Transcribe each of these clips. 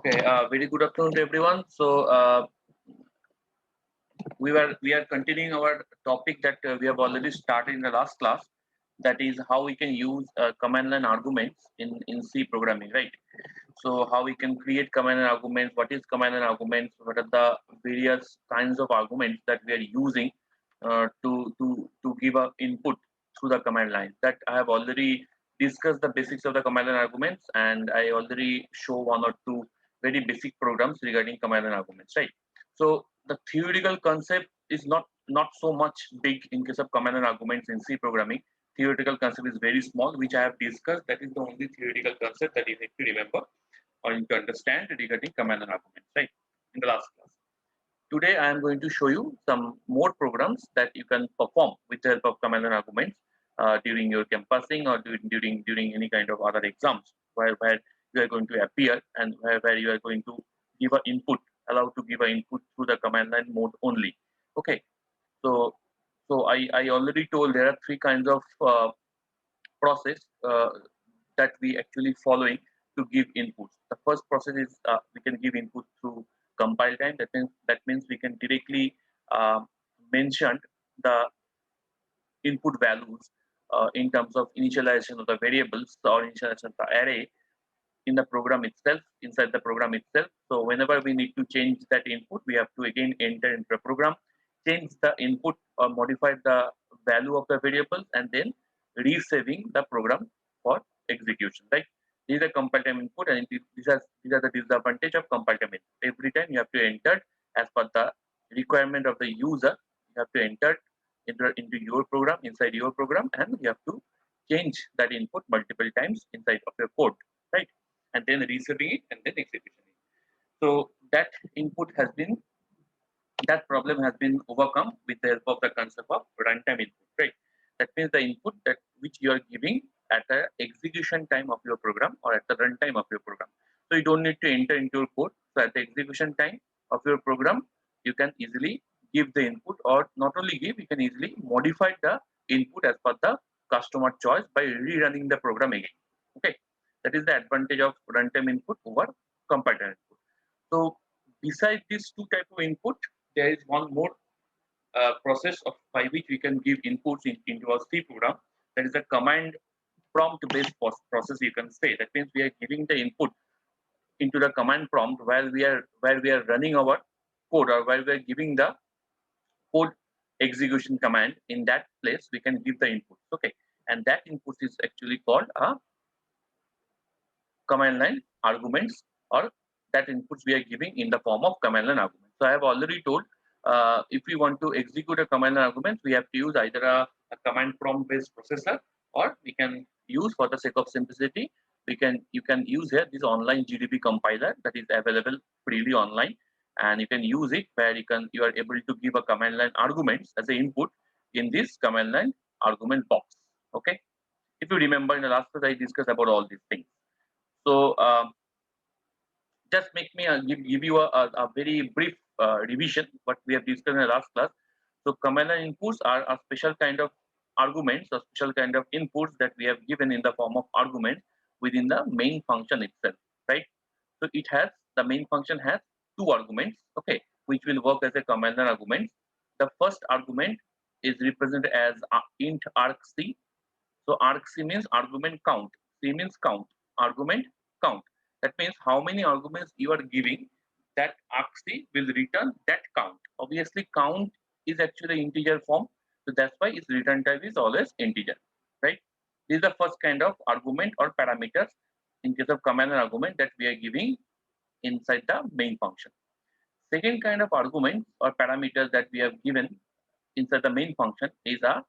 Okay, very good afternoon to everyone. We are continuing our topic that we have already started in the last class. That is how we can use command line arguments in C programming, right? So how we can create command line arguments, what is command line arguments, what are the various kinds of arguments that we are using to give a input through the command line. That I have already discussed the basics of the command line arguments, and I already show one or two very basic programs regarding command line arguments, right? So the theoretical concept is not so much big in case of command line arguments in C programming. Theoretical concept is very small, which I have discussed. That is the only theoretical concept that you need to remember or to understand regarding command line arguments, right? In the last class. Today, I am going to show you some more programs that you can perform with the help of command line arguments during your campusing or during any kind of other exams where you are going to appear and where you are going to give an input, allowed to give an input through the command line mode only. Okay, so I already told there are three kinds of process that we actually following to give inputs. The first process is we can give input through compile time. That means we can directly uh, mention the input values in terms of initialization of the variables or initialization of the array in the program itself, inside the program itself. So whenever we need to change that input, we have to again enter into the program, change the input or modify the value of the variables, and then resaving the program for execution. Right? These are compile time input, and these are the disadvantage of compile time input. Every time you have to enter as per the requirement of the user. You have to enter into your program, inside your program, and you have to change that input multiple times inside of your code, right? And then resetting it and then execution it. So that problem has been overcome with the help of the concept of runtime input, right? That means the input that which you are giving at the execution time of your program or at the runtime of your program. So you don't need to enter into your code. So at the execution time of your program, you can easily give the input, or not only give, you can easily modify the input as per the customer choice by rerunning the program again. Okay, that is the advantage of runtime input over compiler input. So besides these two type of input, there is one more process by which we can give inputs into our C program. That is a command prompt based process. You can say that means we are giving the input into the command prompt while we are running our code, or while we are giving the code execution command. In that place, we can give the input. Okay, and that input is actually called a command line arguments, or that inputs we are giving in the form of command line arguments. So I have already told if we want to execute a command line argument, we have to use either a command prompt based processor, or we can use, for the sake of simplicity, you can use here this online GDB compiler that is available freely online, and you can use it where you are able to give a command line arguments as an input in this command line argument box. Okay, if you remember in the last class I discussed about all these things. So just make me give you a very brief revision what we have discussed in the last class. So command line inputs are a special kind of arguments, a special kind of inputs that we have given in the form of argument within the main function itself, right? So the main function has two arguments, okay, which will work as a command line argument. The first argument is represented as int argc. So argc means argument count. C means count. Argument count. That means how many arguments you are giving, that argc will return that count. Obviously, count is actually integer form, so that's why its return type is always integer, right? This is the first kind of argument or parameters in case of command line argument that we are giving inside the main function. Second kind of argument or parameters that we have given inside the main function is a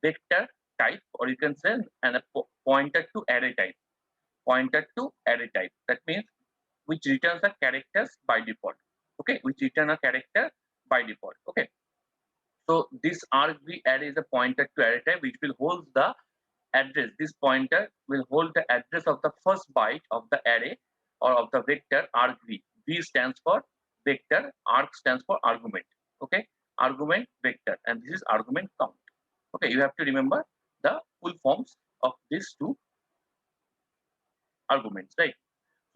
vector type, or you can say and a pointer to array type. Pointer to array type. That means which returns a characters by default. Okay, which return a character by default. Okay. So this argv array is a pointer to array type which will hold the address. This pointer will hold the address of the first byte of the array or of the vector argv. V stands for vector, arg stands for argument. Okay, argument vector, and this is argument count. Okay, you have to remember the full forms of these two arguments, right?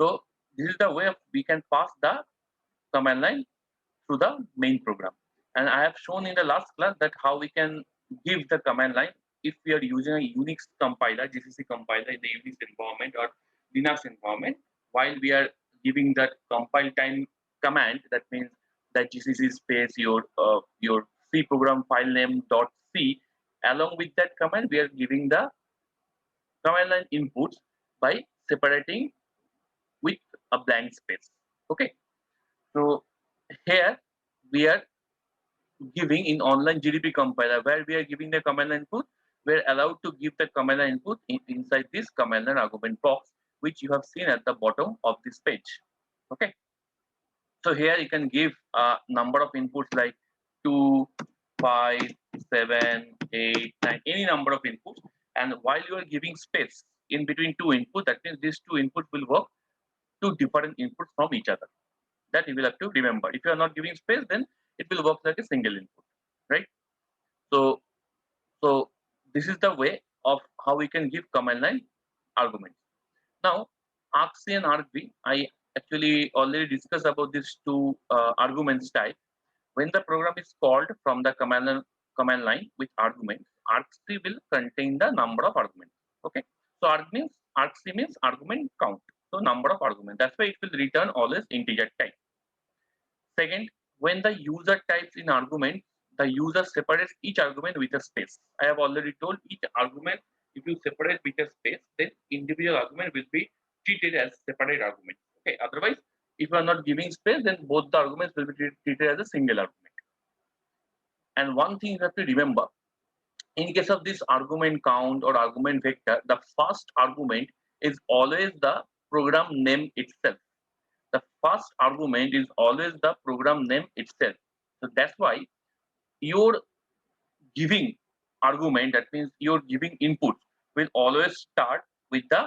So This is the way of we can pass the command line through the main program. And I have shown in the last class that how we can give the command line if we are using a Unix compiler, GCC compiler in the Unix environment or Linux environment, while we are giving that compile time command, that means that GCC space your C program file name dot C. Along with that command, we are giving the command line inputs by separating with a blank space. Okay, so here we are giving in online GDP compiler where we are giving the command line input. We are allowed to give the command line input inside this command line argument box, which you have seen at the bottom of this page. Okay, so here you can give a number of inputs like 2, 5, 7, 8, 9, any number of inputs. And while you are giving space in between two inputs, that means these two inputs will work two different inputs from each other. That you will have to remember. If you are not giving space, then it will work like a single input, right? So, so this is the way of how we can give command line arguments. Now, argc and argv, I actually already discussed about these two arguments type. When the program is called from the command line with arguments, argc will contain the number of arguments. Okay, so argc means argument count. So number of arguments. That's why it will return always integer type. Second, when the user types in argument, the user separates each argument with a space. I have already told each argument, if you separate with a space, then individual argument will be treated as separate argument. Okay, otherwise, if you are not giving space, then both the arguments will be treated as a single argument. And one thing you have to remember, in case of this argument count or argument vector, the first argument is always the program name itself. The first argument is always the program name itself. So that's why your giving argument, that means your giving input, will always start with the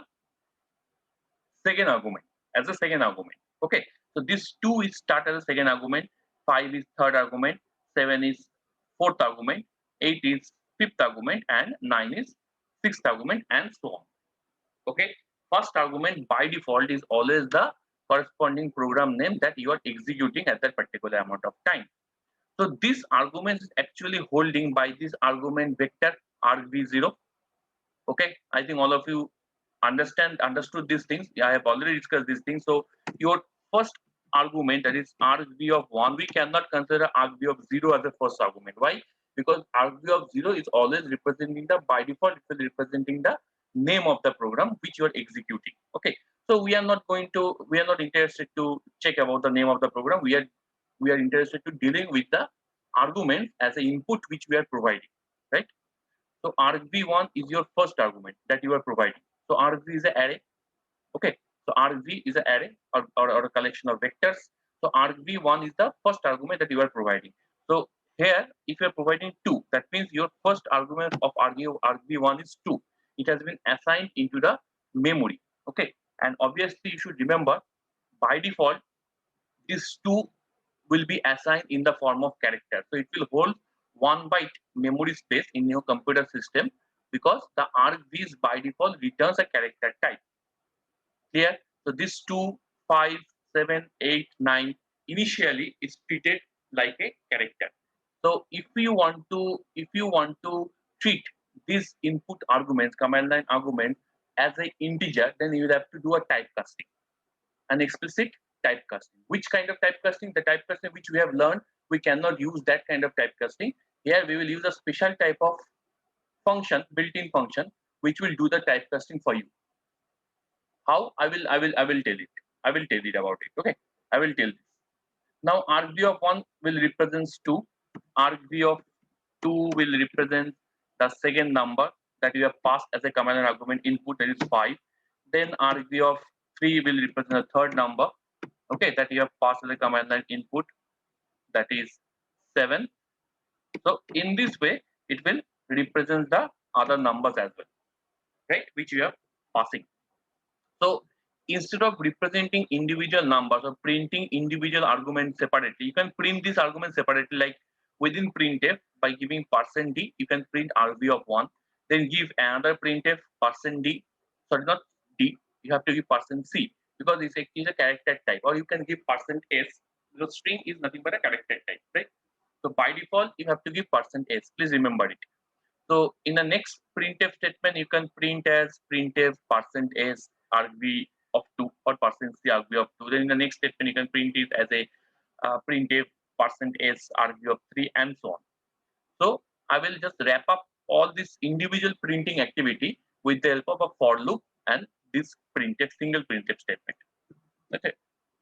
second argument as a second argument. Okay, so this 2 is start as a second argument, 5 is third argument, 7 is fourth argument, 8 is fifth argument, and 9 is sixth argument, and so on. Okay, first argument by default is always the corresponding program name that you are executing at that particular amount of time. So this argument is actually holding by this argument vector argv0. Okay, I think all of you understood these things. Yeah, I have already discussed these things. So your first argument, that is argv of 1, we cannot consider argv of 0 as a first argument. Why? Because argv of 0 is always representing the, by default it will representing the name of the program which you are executing. Okay, so we are not interested to check about the name of the program. We are interested to dealing with the argument as an input which we are providing, right? So argv1 is your first argument that you are providing. So argv is an array. Okay, so argv is an array or a collection of vectors. So argv1 is the first argument that you are providing. So here, if you are providing 2, that means your first argument of argv1 is 2. It has been assigned into the memory. Okay, and obviously you should remember, by default this 2 will be assigned in the form of character. So it will hold 1 byte memory space in your computer system, because the argv by default returns a character type. Clear? So this 2, 5, 7, 8, 9 initially is treated like a character. So if you want to treat these input arguments, command line argument, as an integer, then you will have to do a typecasting, an explicit typecasting. Which kind of typecasting? The typecasting which we have learned, we cannot use that kind of typecasting. Here we will use a special type of function, built-in function, which will do the typecasting for you. How? I will tell it. I will tell it about it. Okay, I will tell this. Now argv of 1 will represent 2. Argv of 2 will represent the second number that you have passed as a command line argument input, that is 5. Then argv of 3 will represent the third number, okay, that you have passed as a command line input, that is 7. So in this way, it will represent the other numbers as well, right, which you are passing. So instead of representing individual numbers or printing individual arguments separately, you can print these arguments separately, like within printf by giving %d, you can print argv of 1, then give another printf %d, sorry, not d, you have to give %c, because this is a character type, or you can give %s because string is nothing but a character type, right? So by default, you have to give %s. Please remember it. So in the next printf statement, you can print as printf %s argv of 2 or %c argv of 2. Then in the next statement, you can print it as a printf %s argv of 3 and so on. So I will just wrap up all this individual printing activity with the help of a for loop and this printf single printf statement. Okay.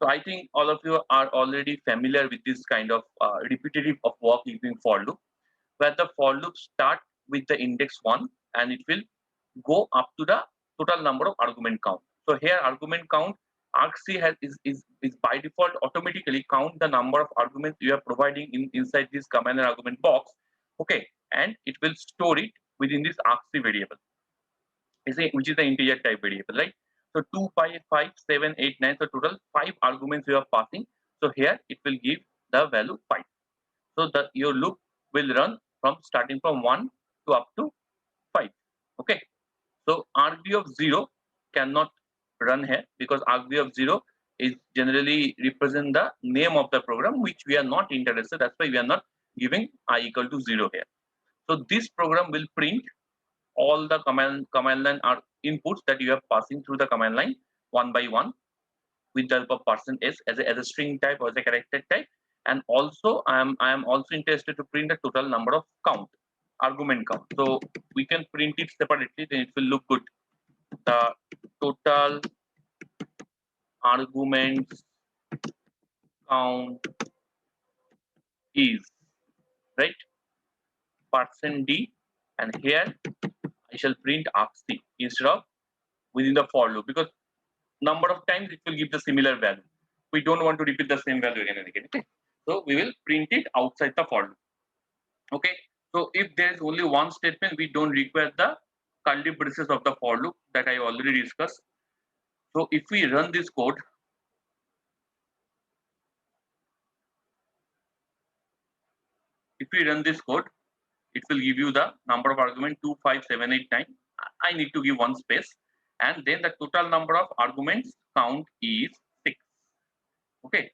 So I think all of you are already familiar with this kind of repetitive of work using for loop, where the for loop start with the index 1 and it will go up to the total number of argument count. So here argument count argc is by default automatically count the number of arguments you are providing inside this command and argument box. Okay, and it will store it within this argc variable, which is the integer type variable, right? So 2, 5, 5, 7, 8, 9. So total 5 arguments you are passing. So here it will give the value 5. So your loop will run from starting from 1 to up to 5. Okay. So argv of 0 cannot run here because argv of 0 is generally represent the name of the program, which we are not interested. That's why we are not giving I equal to 0 here. So this program will print all the command line are inputs that you are passing through the command line one by one with the help of %s as a string type or as a character type. And also I am also interested to print the total number of count, argument count. So we can print it separately, then it will look good. The total arguments count is, right, %d, and here I shall print argc instead of within the for loop, because number of times it will give the similar value. We don't want to repeat the same value again and again. Okay? So we will print it outside the for loop. Okay. So if there is only one statement, we don't require the curly braces of the for loop that I already discussed. So if we run this code, it will give you the number of argument 2, 5, 7, 8, 9. I need to give one space, and then the total number of arguments count is 6. Okay.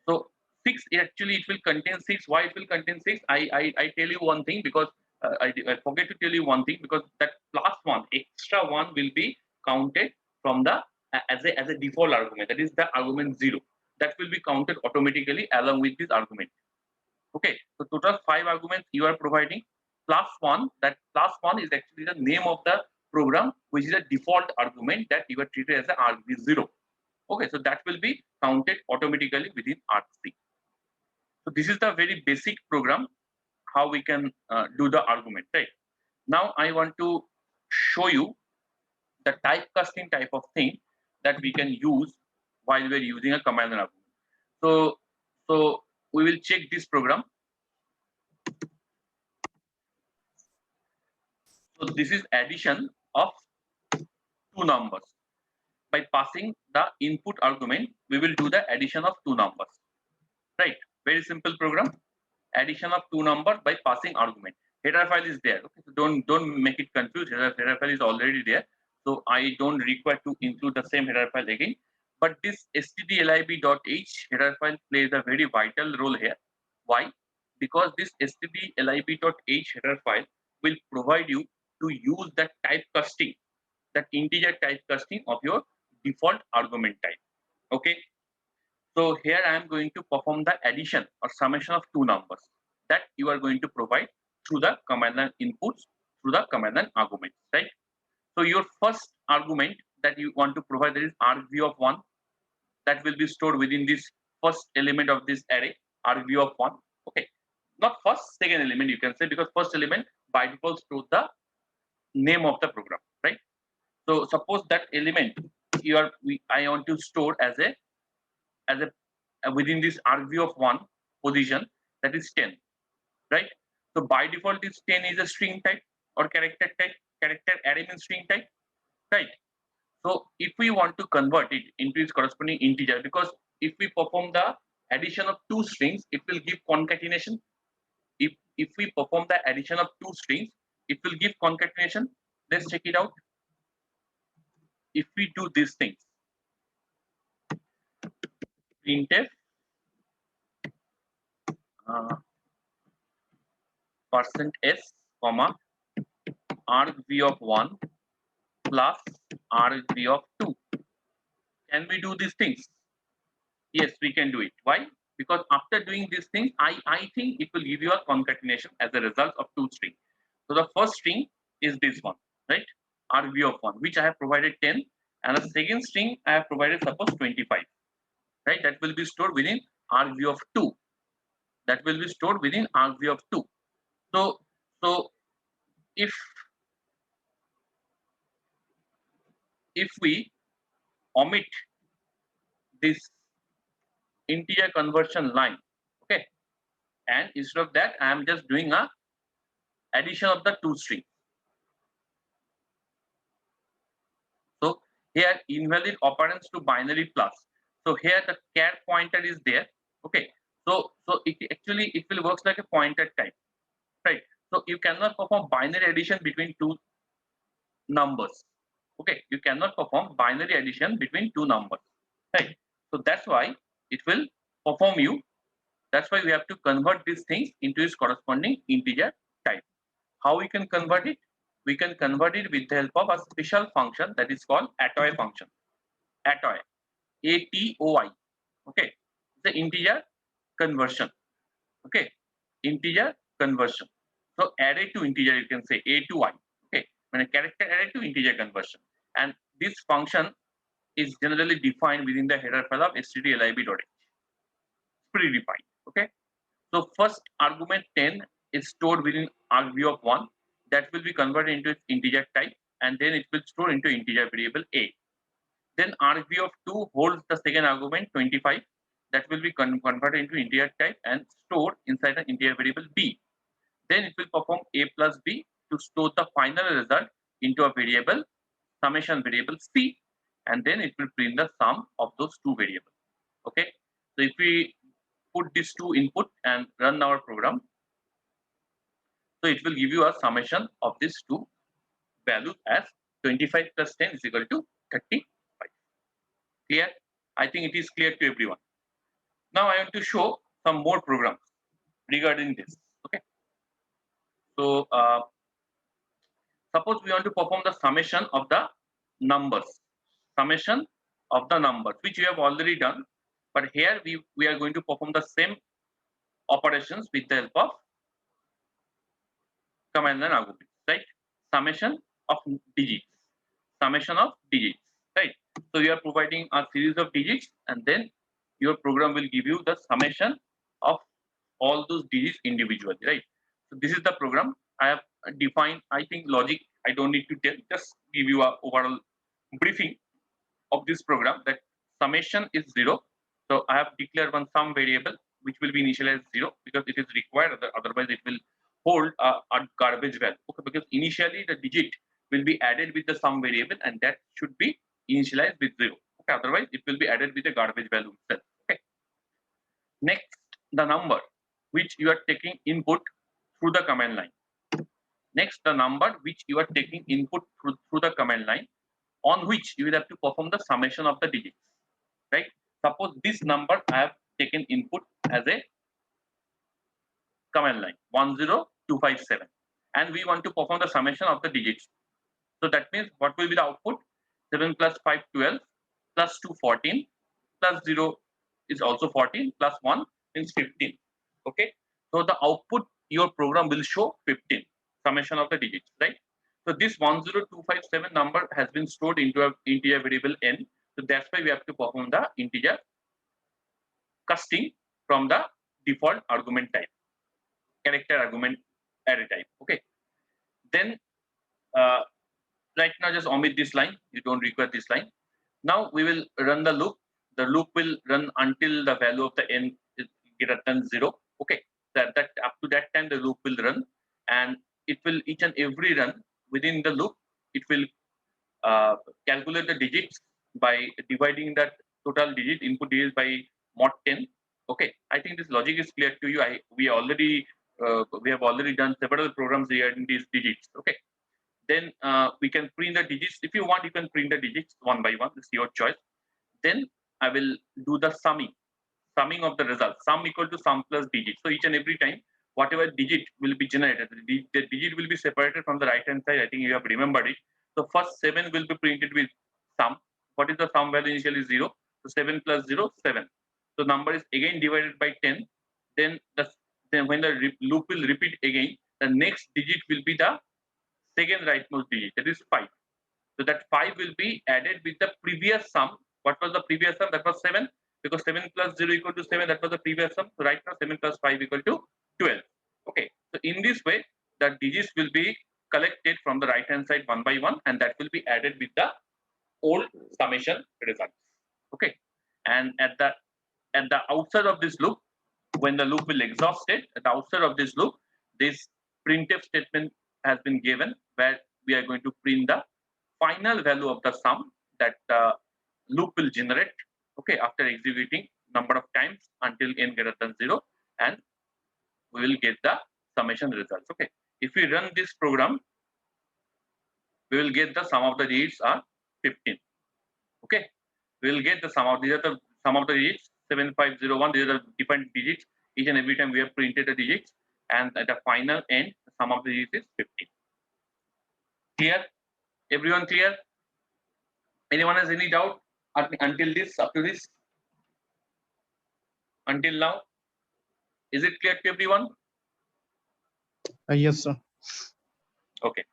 So 6 actually it will contain 6. Why it will contain 6? I tell you one thing, because I forget to tell you one thing, because that plus one extra one will be counted from the as a default argument. That is the argument 0. That will be counted automatically along with this argument. Okay. So total 5 arguments you are providing plus 1. That plus 1 is actually the name of the program, which is a default argument that you are treated as an argv0. Okay, so that will be counted automatically within argc. So this is the very basic program, how we can do the argument, right? Now I want to show you the typecasting type of thing that we can use while we're using a command and argument. So we will check this program. So this is addition of two numbers. By passing the input argument, we will do the addition of two numbers, right? Very simple program. Addition of two numbers by passing argument. Header file is there. Okay, so don't make it confused. Header file is already there, so I don't require to include the same header file again. But this stdlib.h header file plays a very vital role here. Why? Because this stdlib.h header file will provide you to use that typecasting, that integer typecasting of your default argument type. Okay. So here I am going to perform the addition or summation of two numbers that you are going to provide through the command line inputs, through the command line arguments, right? So your first argument that you want to provide, that is argv of 1, that will be stored within this first element of this array, argv of 1. Okay, not first, second element you can say, because first element by default stores the name of the program, right? So suppose that element I want to store as a within this argv of 1 position, that is 10, right? So by default this 10 is a string type or character type. Character array means string type, right? So if we want to convert it into its corresponding integer, because if we perform the addition of two strings, it will give concatenation. If we perform the addition of two strings, it will give concatenation. Let's check it out. If we do these things, printf %s comma argv of 1 plus argv of 2. Can we do these things? Yes, we can do it. Why? Because after doing these things, I think it will give you a concatenation as a result of two strings. So the first string is this one, right? Argv of 1, which I have provided 10, and the second string I have provided suppose 25, right? That will be stored within argv of 2. That will be stored within argv of 2. So if we omit this integer conversion line, okay, and instead of that I am just doing a addition of the two strings. So here invalid operands to binary plus. So here the char pointer is there. Okay. So it actually it will works like a pointer type, right? So you cannot perform binary addition between two numbers. Okay, you cannot perform binary addition between two numbers, right? So that's why it will perform you. That's why we have to convert these things into its corresponding integer type. How we can convert it? We can convert it with the help of a special function that is called ATOI function. ATOI, ATOI. Okay, the integer conversion. Okay, integer conversion. So array to integer, you can say A to I. Okay, when a character array to integer conversion, and this function is generally defined within the header file of stdlib.h. Predefined. Okay, so first argument 10 is stored within argv of 1, that will be converted into its integer type, and then it will store into integer variable a. Then argv of 2 holds the second argument 25, that will be converted into integer type and stored inside the integer variable b. Then it will perform a plus b to store the final result into a variable summation variable c, and then it will print the sum of those two variables. Okay, so if we put these two input and run our program, so it will give you a summation of these two values as 25 plus 10 is equal to 35. Clear? I think it is clear to everyone. Now I want to show some more programs regarding this. Okay, so suppose we want to perform the summation of the numbers, summation of the numbers, which we have already done, but here we are going to perform the same operations with the help of command line arguments, right? Summation of digits, summation of digits, right? So you are providing a series of digits, and then your program will give you the summation of all those digits individually, right? So this is the program I have defined. I think logic I don't need to tell, just give you a overall briefing of this program, that summation is 0. So I have declared one sum variable which will be initialized 0 because it is required, otherwise it will hold a garbage value. Okay, because initially the digit will be added with the sum variable, and that should be initialized with 0. Okay, otherwise it will be added with the garbage value itself. Okay. Next, the number which you are taking input through the command line. Next, the number which you are taking input through the command line, on which you will have to perform the summation of the digits, right? Suppose this number I have taken input as a command line 10257, and we want to perform the summation of the digits. So that means what will be the output? 7 plus 5 12 plus 2 14 plus 0 is also 14 plus 1 is 15. Okay, so the output your program will show 15, summation of the digits, right? So this 10257 number has been stored into an integer variable n. So that's why we have to perform the integer casting from the default argument type, character argument array type. Okay. Then right now just omit this line. You don't require this line. Now we will run the loop. The loop will run until the value of the n is greater than 0. Okay. That up to that time the loop will run, and it will each and every run within the loop, it will calculate the digits by dividing that total digit input digits by mod 10. Okay, I think this logic is clear to you. We have already done several programs regarding these digits. Okay, then we can print the digits. If you want, you can print the digits one by one. It's your choice. Then I will do the summing. summing of the results. Sum equal to sum plus digit. So each and every time, whatever digit will be generated, the digit will be separated from the right hand side. I think you have remembered it. So first 7 will be printed with sum. What is the sum value? Initially 0. So 7 plus 0, 7. So number is again divided by 10. Then when the loop will repeat again, the next digit will be the second rightmost digit, that is 5. So that 5 will be added with the previous sum. What was the previous sum? That was 7, because 7 plus 0 equal to 7. That was the previous sum. So right now 7 plus 5 equal to 12. Okay. So in this way, the digits will be collected from the right hand side one by one, and that will be added with the old summation results. Okay. And at the outside of this loop, when the loop will exhausted, at the outside of this loop, this printf statement has been given, where we are going to print the final value of the sum that the loop will generate, okay, after executing number of times until n greater than 0, and we will get the summation results. Okay, if we run this program, we will get the sum of the digits are 15. Okay, we will get the sum of, these are the sum of the digits 7501. These are the different digits. Each and every time we have printed the digits, and at the final end, the sum of the digits is 15. Clear? Everyone clear? Anyone has any doubt until this, up to this, until now? Is it clear to everyone? Yes, sir. Okay.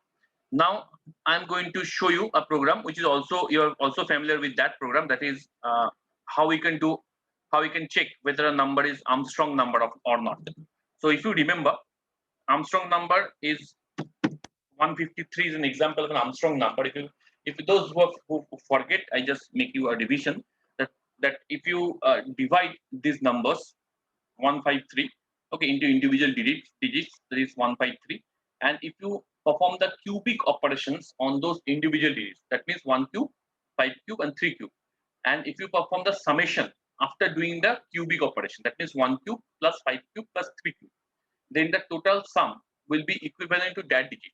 Now I'm going to show you a program which is also, you're also familiar with that program. That is how we can check whether a number is Armstrong number or not. So if you remember, Armstrong number is 153 is an example of an Armstrong number. If those who forget, I just make you a division that if you divide these numbers 153, okay, into individual digits, that is 153, and if you perform the cubic operations on those individual digits, that means 1 cube, 5 cube, and 3 cube, and if you perform the summation after doing the cubic operation, that means 1 cube plus 5 cube plus 3 cube, then the total sum will be equivalent to that digit.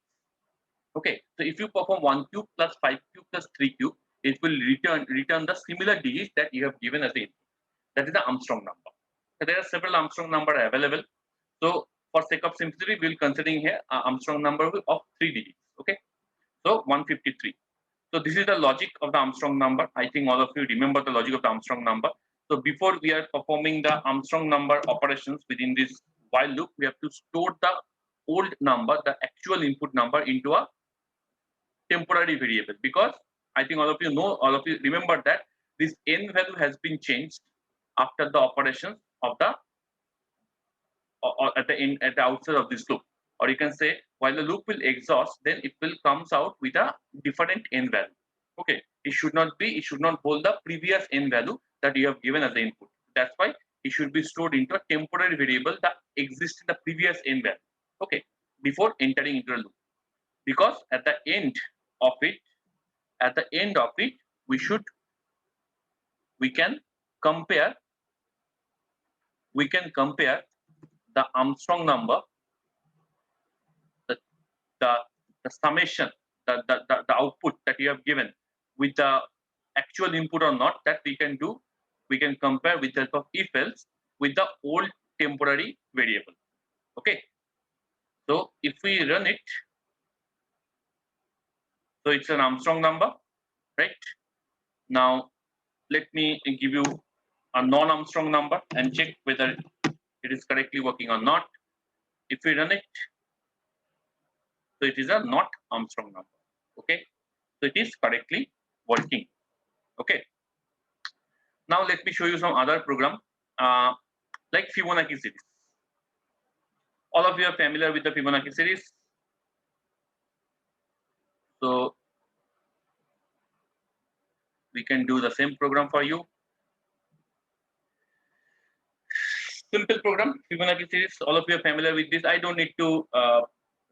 Okay, so if you perform 1 cube plus 5 cube plus 3 cube, it will return the similar digits that you have given as the input. That is the Armstrong number. So there are several Armstrong number available. So for sake of simplicity, we'll considering here Armstrong number of 3 digits. Okay, so 153. So this is the logic of the Armstrong number. I think all of you remember the logic of the Armstrong number. So before we are performing the Armstrong number operations within this while loop, we have to store the old number, the actual input number, into a temporary variable, because I think all of you remember that this n value has been changed after the operations of the or at the outside of this loop, or you can say while the loop will exhaust, then it will comes out with a different n value. Okay, it should not hold the previous n value that you have given as the input. That's why it should be stored into a temporary variable that exists in the previous n value. Okay, before entering into a loop, because at the end of it, we can compare the Armstrong number, the summation, the output that you have given with the actual input or not, that we can compare with the help of if else with the old temporary variable. Okay, so if we run it, so it's an Armstrong number, right? Now let me give you a non-Armstrong number and check whether it is correctly working or not. If we run it, so it is a not Armstrong number. Okay, so it is correctly working. Okay, now let me show you some other program like Fibonacci series. All of you are familiar with the Fibonacci series. So we can do the same program for you. Simple program, Fibonacci series. All of you are familiar with this. I don't need to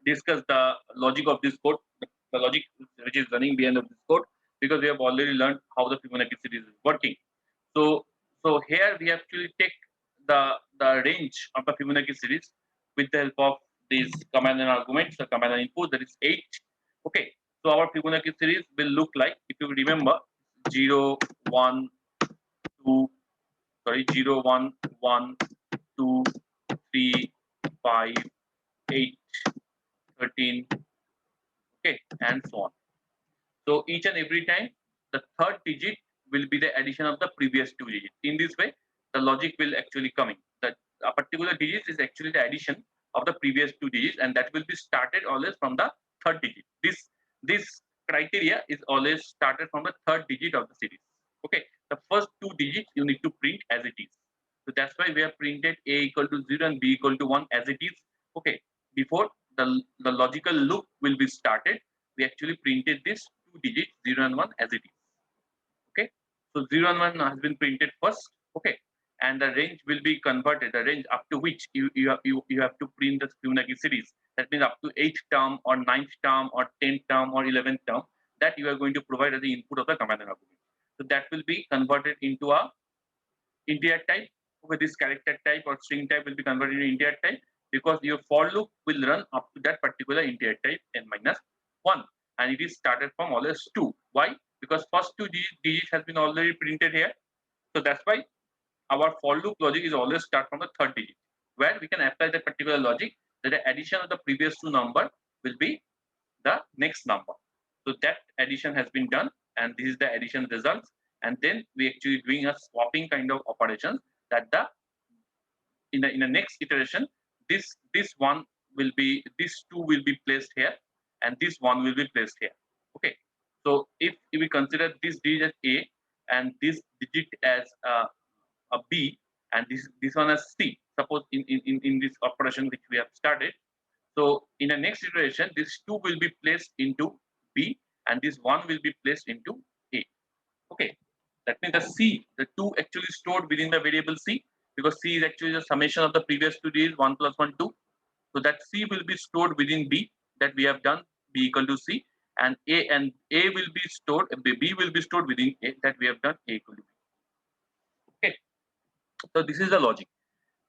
discuss the logic of this code, the logic which is running behind of this code, because we have already learned how the Fibonacci series is working. So here we actually take the range of the Fibonacci series with the help of these command and arguments, the command and input, that is 8. Okay, so our Fibonacci series will look like, if you remember, 0, 1, 2, sorry, 0, 1, 1, 2, 3, 5, 8, 13, okay, and so on. So each and every time the third digit will be the addition of the previous two digits. In this way, the logic will actually coming. That a particular digit is actually the addition of the previous two digits, and that will be started always from the third digit. This criteria is always started from the third digit of the series. Okay, the first two digits you need to print as it is. So that's why we have printed a equal to 0 and b equal to 1 as it is. Okay, before the logical loop will be started, we actually printed this two digits 0 and 1 as it is. Okay, so 0 and 1 has been printed first. Okay, and the range will be converted, the range up to which you have to print the Fibonacci series. That means up to 8th term or 9th term or 10th term or 11th term, that you are going to provide as the input of the command line argument. So that will be converted into a integer type. Okay, this character type or string type will be converted into integer type, because your for loop will run up to that particular integer type n minus 1, and it is started from always 2. Why? Because first two digits has been already printed here. So that's why our for loop logic is always start from the third digit, where we can apply that particular logic that the addition of the previous two number will be the next number. So that addition has been done, and this is the addition results. And then we actually doing a swapping kind of operations, that the in the next iteration, this one will be, this two will be placed here, and this one will be placed here. Okay, so if we consider this digit as a and this digit as a b, and this one as c, suppose in this operation which we have started. So in the next iteration, this two will be placed into b, and this one will be placed into a. Okay, that means the c, the two actually stored within the variable c, because c is actually the summation of the previous two digits 1 plus 1 2. So that c will be stored within b, that we have done b equal to c, and a will be stored, b will be stored within a, that we have done a equal to b. Okay, so this is the logic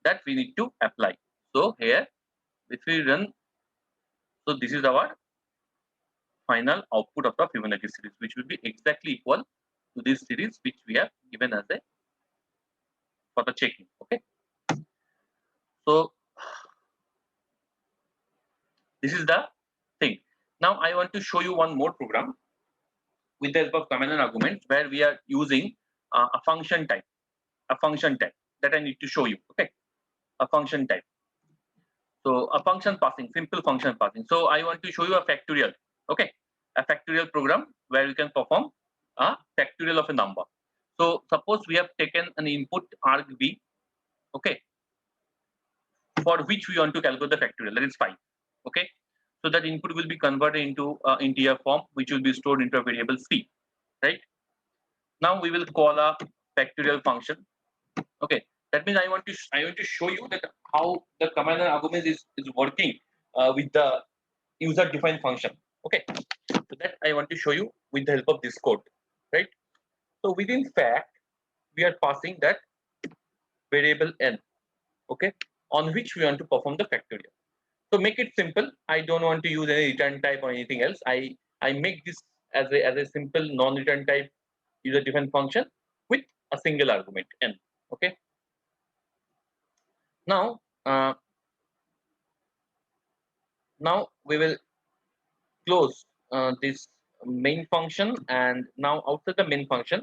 that we need to apply. So here, if we run, so this is our final output of the Fibonacci series, which will be exactly equal to this series which we have given as a for the checking. Okay, so this is the thing. Now I want to show you one more program with the help of command and argument, where we are using a function type, that I need to show you. Okay, a function type. So a function passing, simple function passing. So I want to show you a factorial. Okay, a factorial program where we can perform a factorial of a number. So suppose we have taken an input arg b, okay, for which we want to calculate the factorial, that is 5. Okay, so that input will be converted into integer form, which will be stored into a variable c. Right, now we will call a factorial function. Okay, that means I want to show you that how the command and argument is working with the user defined function. Okay, so that I want to show you with the help of this code. Right, so within fact we are passing that variable n, okay, on which we want to perform the factorial. So make it simple. I don't want to use any return type or anything else. I make this as a simple non-return type user defined function with a single argument n. Okay, now now we will close this main function, and now outside the main function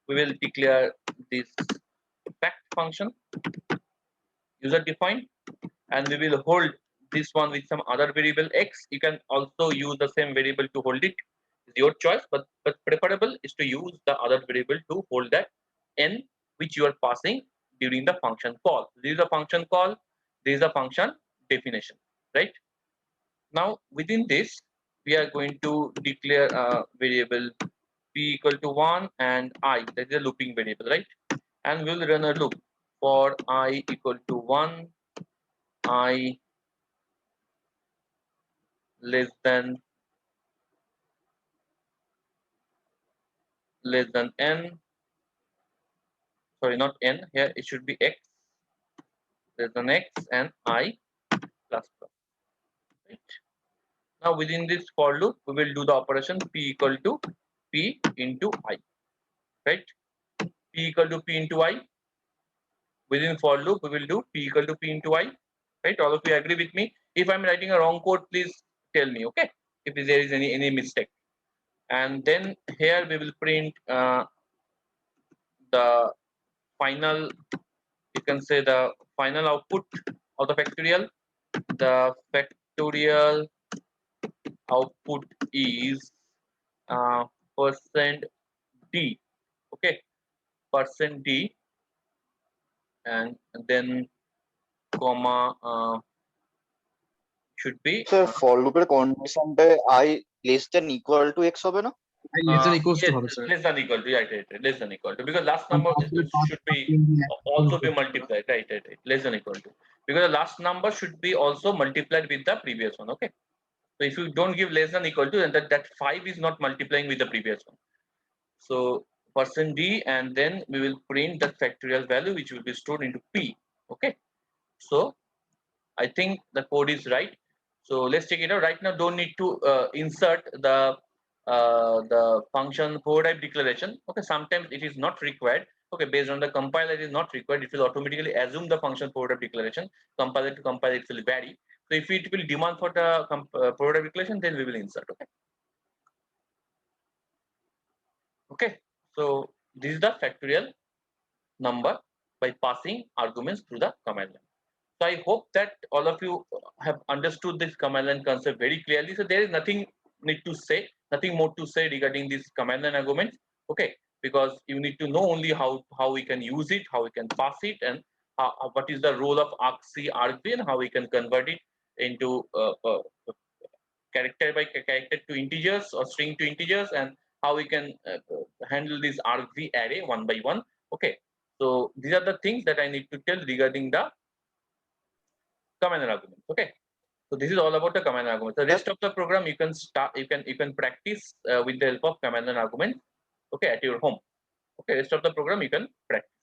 we will declare this fact function user defined, and we will hold this one with some other variable x. You can also use the same variable to hold it, it's your choice, but preferable is to use the other variable to hold that n which you are passing during the function call. This is a function call, this is a function definition. Right, now within this we are going to declare a variable p equal to 1 and I, that is a looping variable, right, and we will run a loop for I equal to 1, I less than n, sorry, not n, here it should be x, less than x, and I plus plus. Right, now within this for loop we will do the operation p equal to p into I. Right, p equal to p into I, within for loop we will do p equal to p into I, right? All of you agree with me? If I'm writing a wrong code, please tell me, okay, if there is any mistake. And then here we will print the final, you can say the final output of the factorial. The factorial output is percent d, okay, percent d, and then comma should be sir for লুপের কন্ডিশনটা i less than equal to x হবে না? less than equals to yes, হবে, sir. less than equal to, right, less than equal to, because last number should be also be multiplied, right, less than equal to, because the last number should be also multiplied with the previous one, okay. So if you don't give less than equal to, then that 5 is not multiplying with the previous one. So percent d, and then we will print the factorial value which will be stored into p, okay. So I think the code is right. So let's check it out. Right now, don't need to insert the function code type declaration. Okay, sometimes it is not required. Okay, based on the compiler, it is not required. It will automatically assume the function code type declaration. Compiler to compiler, it will vary. So if it will demand for the code type declaration, then we will insert. Okay. Okay. So this is the factorial number by passing arguments through the command line. So I hope that all of you have understood this command line concept very clearly. So there is nothing need to say, nothing more to say regarding this command line arguments. Okay, because you need to know only how we can use it, how we can pass it, and what is the role of argc, argv, and how we can convert it into character by character to integers or string to integers, and how we can handle this argv array one by one. Okay, so these are the things that I need to tell regarding the command line arguments. Okay, so this is all about the command line arguments. The rest of the program you can start, you can practice with the help of command line arguments. Okay, at your home. Okay, rest of the program you can practice.